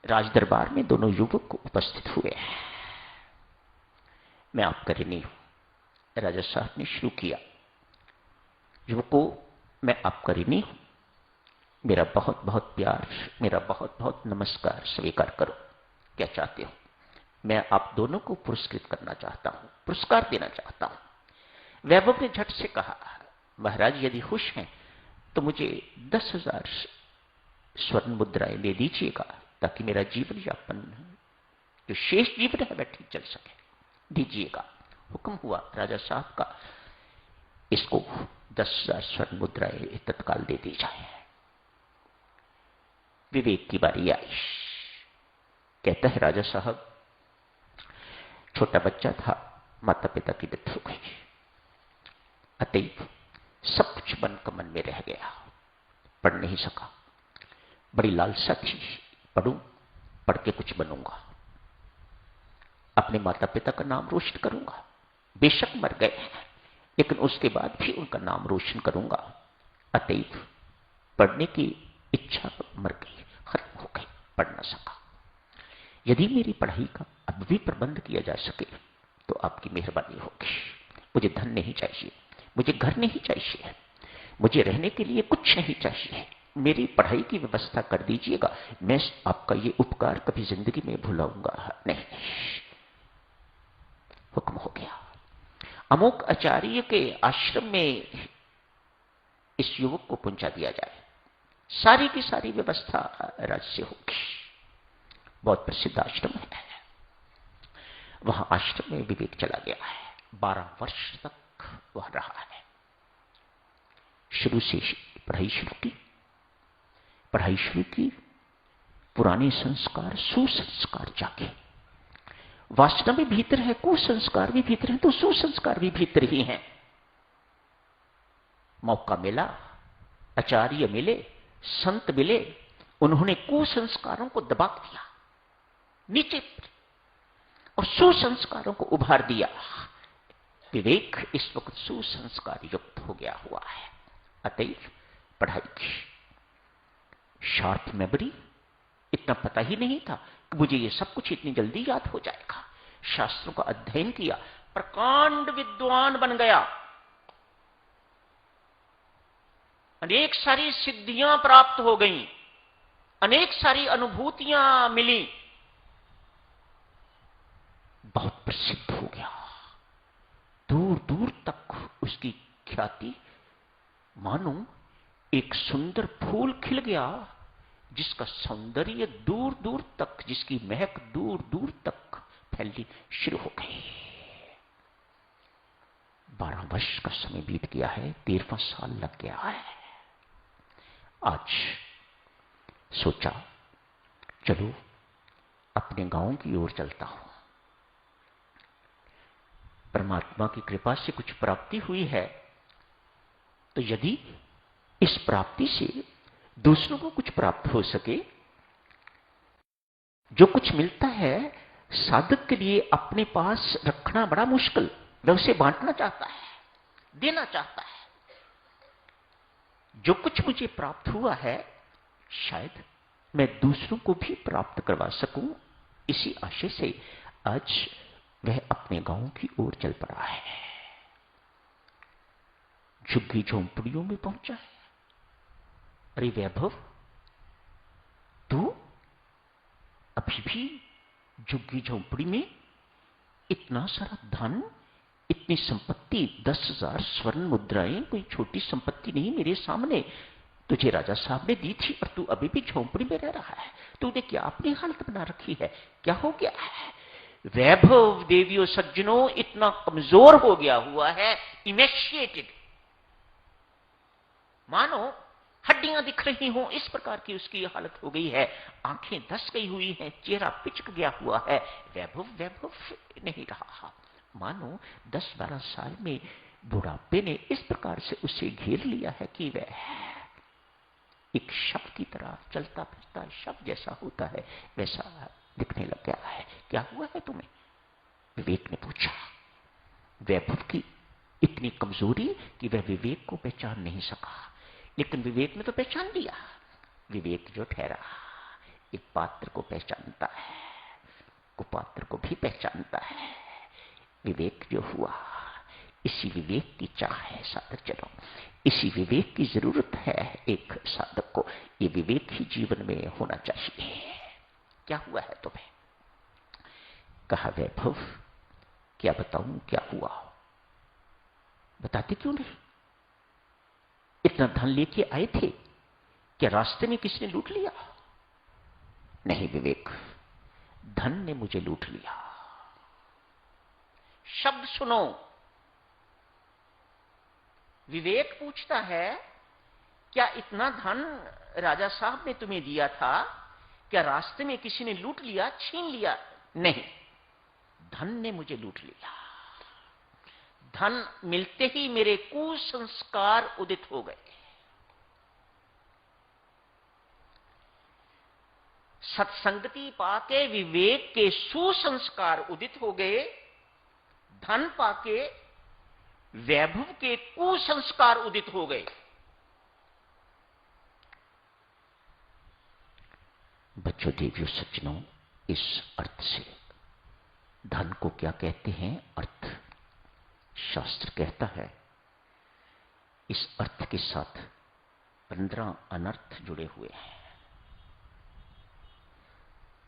राजदरबार में दोनों युवक उपस्थित हुए। मैं आपका ऋणी हूं। राजा साहब ने शुरू किया, युवकों, मैं आपका ऋणी हूं। मेरा बहुत बहुत प्यार, मेरा बहुत बहुत नमस्कार स्वीकार करो। क्या चाहते हो? मैं आप दोनों को पुरस्कृत करना चाहता हूं, पुरस्कार देना चाहता हूं। वैभव ने झट से कहा, महाराज यदि खुश हैं तो मुझे 10,000 स्वर्ण मुद्राएं दे दीजिएगा, ताकि मेरा जीवन यापन, जो शेष जीवन है, वह ठीक चल सके। दीजिएगा। हुक्म हुआ राजा साहब का, इसको 10,000 स्वर्ण मुद्राएं तत्काल दे दी जाए। विवेक की बारी आई। कहता है, राजा साहब, छोटा बच्चा था, माता पिता की मृत्यु हो गई, अतएव सब कुछ मन का मन में रह गया, पढ़ नहीं सका। बड़ी लालसा थी, पढ़ूं, पढ़ के कुछ बनूंगा, अपने माता पिता का नाम रोशन करूंगा। बेशक मर गए, लेकिन उसके बाद भी उनका नाम रोशन करूंगा। अतएव पढ़ने की इच्छा मर गई, खत्म हो गई, पढ़ न सका। यदि मेरी पढ़ाई का अब भी प्रबंध किया जा सके तो आपकी मेहरबानी होगी। मुझे धन नहीं चाहिए, मुझे घर नहीं चाहिए, मुझे रहने के लिए कुछ नहीं चाहिए। मेरी पढ़ाई की व्यवस्था कर दीजिएगा। मैं आपका ये उपकार कभी जिंदगी में भुलाऊंगा नहीं। हुक्म हो गया। अमुक आचार्य के आश्रम में इस युवक को पहुंचा दिया जाए। सारी की सारी व्यवस्था राज्य से होगी। बहुत प्रसिद्ध आश्रम है। वहां आश्रम में विवेक चला गया है। 12 वर्ष तक वह रहा है। शुरू से पढ़ाई शुरू की, पुराने संस्कार सुसंस्कार जागे। वासना भी भीतर है, कुसंस्कार भी भीतर है, तो सुसंस्कार भी भीतर ही हैं। मौका मिला, आचार्य मिले, संत मिले, उन्होंने कुसंस्कारों को दबा दिया नीचे और सुसंस्कारों को उभार दिया। विवेक इस वक्त सुसंस्कार युक्त हो गया हुआ है। अतएव पढ़ाई की शार्प मेमोरी, इतना पता ही नहीं था कि मुझे ये सब कुछ इतनी जल्दी याद हो जाएगा। शास्त्रों का अध्ययन किया, प्रकांड विद्वान बन गया। अनेक सारी सिद्धियां प्राप्त हो गईं, अनेक सारी अनुभूतियां मिली, बहुत प्रसिद्ध हो गया। दूर दूर तक उसकी ख्याति मानो एक सुंदर फूल खिल गया, जिसका सौंदर्य दूर दूर तक, जिसकी महक दूर दूर तक फैलनी शुरू हो गई। 12 वर्ष का समय बीत गया है, 13वां साल लग गया है। आज सोचा, चलो अपने गांव की ओर चलता हूं। परमात्मा की कृपा से कुछ प्राप्ति हुई है, तो यदि इस प्राप्ति से दूसरों को कुछ प्राप्त हो सके, जो कुछ मिलता है साधक के लिए अपने पास रखना बड़ा मुश्किल, वह उसे बांटना चाहता है, देना चाहता है। जो कुछ मुझे प्राप्त हुआ है, शायद मैं दूसरों को भी प्राप्त करवा सकूं। इसी आशय से आज वह अपने गांव की ओर चल पड़ा है। झुग्गी झोंपड़ियों में पहुंचा है। अरे वैभव, तू अभी भी झुग्गी झोंपड़ी में? इतना सारा धन, इतनी संपत्ति, 10,000 स्वर्ण मुद्राएं कोई छोटी संपत्ति नहीं मेरे सामने। तुझे राजा साहब ने दी थी और तू अभी भी झोंपड़ी में रह रहा है। तूने क्या अपनी हालत बना रखी है? क्या हो गया है? वैभव देवियों सज्जनों इतना कमजोर हो गया हुआ है, इमेशिएटेड, मानो हड्डियां दिख रही हो, इस प्रकार की उसकी हालत हो गई है। आंखें धस गई हुई हैं, चेहरा पिचक गया हुआ है। वैभव वैभव नहीं रहा। मानो 10-12 साल में बुढ़ापे ने इस प्रकार से उसे घेर लिया है कि वह एक शव की तरह चलता फिरता शव जैसा होता है, वैसा दिखने लग गया है। क्या हुआ है तुम्हें? विवेक ने पूछा। वैभव की इतनी कमजोरी कि वह विवेक को पहचान नहीं सका, लेकिन विवेक ने तो पहचान लिया। विवेक जो ठहरा, एक पात्र को पहचानता है, कुपात्र को भी पहचानता है। विवेक जो हुआ, इसी विवेक की चाह है साधक जनों, इसी विवेक की जरूरत है एक साधक को। ये विवेक ही जीवन में होना चाहिए। क्या हुआ है तुम्हें? कहा वैभव, क्या बताऊं क्या हुआ? बताते क्यों नहीं? इतना धन लेके आए थे, क्या रास्ते में किसने लूट लिया? नहीं विवेक, धन ने मुझे लूट लिया। शब्द सुनो, विवेक पूछता है क्या इतना धन राजा साहब ने तुम्हें दिया था, क्या रास्ते में किसी ने लूट लिया, छीन लिया? नहीं, धन ने मुझे लूट लिया। धन मिलते ही मेरे कुसंस्कार उदित हो गए। सत्संगति पाके विवेक के सुसंस्कार उदित हो गए, धन पाके वैभव के कुसंस्कार उदित हो गए। बच्चों देवियों सज्जनों, इस अर्थ से धन को क्या कहते हैं? अर्थ। शास्त्र कहता है इस अर्थ के साथ 15 अनर्थ जुड़े हुए हैं।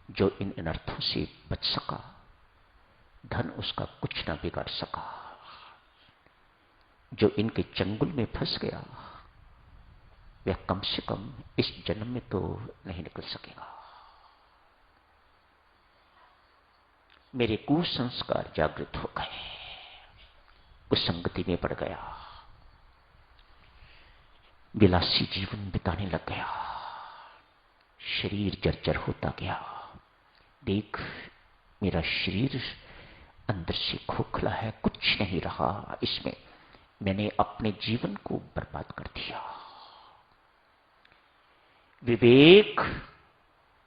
जो इन अनर्थों से बच सका, धन उसका कुछ ना बिगाड़ सका। जो इनके चंगुल में फंस गया, वह कम से कम इस जन्म में तो नहीं निकल सकेगा। मेरे कुसंस्कार जागृत हो गए, कुसंगति में पड़ गया, विलासी जीवन बिताने लग गया, शरीर जर्जर होता गया। देख, मेरा शरीर अंदर से खोखला है, कुछ नहीं रहा इसमें। मैंने अपने जीवन को बर्बाद कर दिया। विवेक,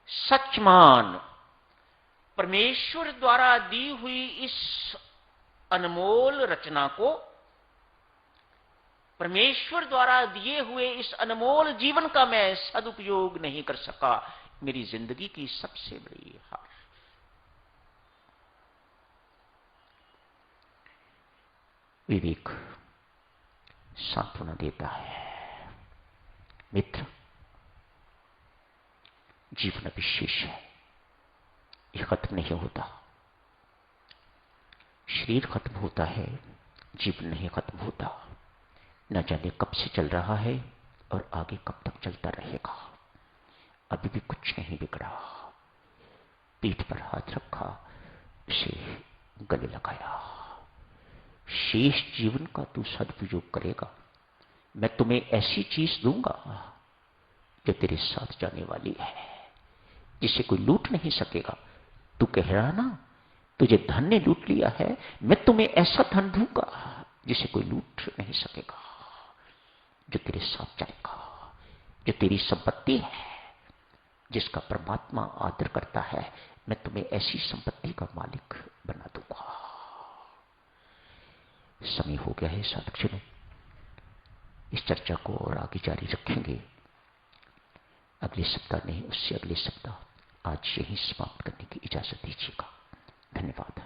सच मान, परमेश्वर द्वारा दी हुई इस अनमोल रचना को, परमेश्वर द्वारा दिए हुए इस अनमोल जीवन का मैं सदुपयोग नहीं कर सका। मेरी जिंदगी की सबसे बड़ी हार। विवेक सांत्वना देता है, मित्र, जीवन विशेष है, यह खत्म नहीं होता। शरीर खत्म होता है, जीवन नहीं खत्म होता। न जाने कब से चल रहा है और आगे कब तक चलता रहेगा। अभी भी कुछ नहीं बिगड़ा। पीठ पर हाथ रखा, उसे गले लगाया। शेष जीवन का तू सदुपयोग करेगा, मैं तुम्हें ऐसी चीज दूंगा जो तेरे साथ जाने वाली है, जिसे कोई लूट नहीं सकेगा। तू कह रहा ना तुझे धन ने लूट लिया है, मैं तुम्हें ऐसा धन दूंगा जिसे कोई लूट नहीं सकेगा, जो तेरे साथ जाएगा, जो तेरी संपत्ति है, जिसका परमात्मा आदर करता है। मैं तुम्हें ऐसी संपत्ति का मालिक बना दूंगा। समय हो गया है साधक जनों, इस चर्चा को और आगे जारी रखेंगे। अगले सप्ताह नहीं, उससे अगले सप्ताह। आज यही समाप्त करने की इजाजत दीजिएगा। धन्यवाद।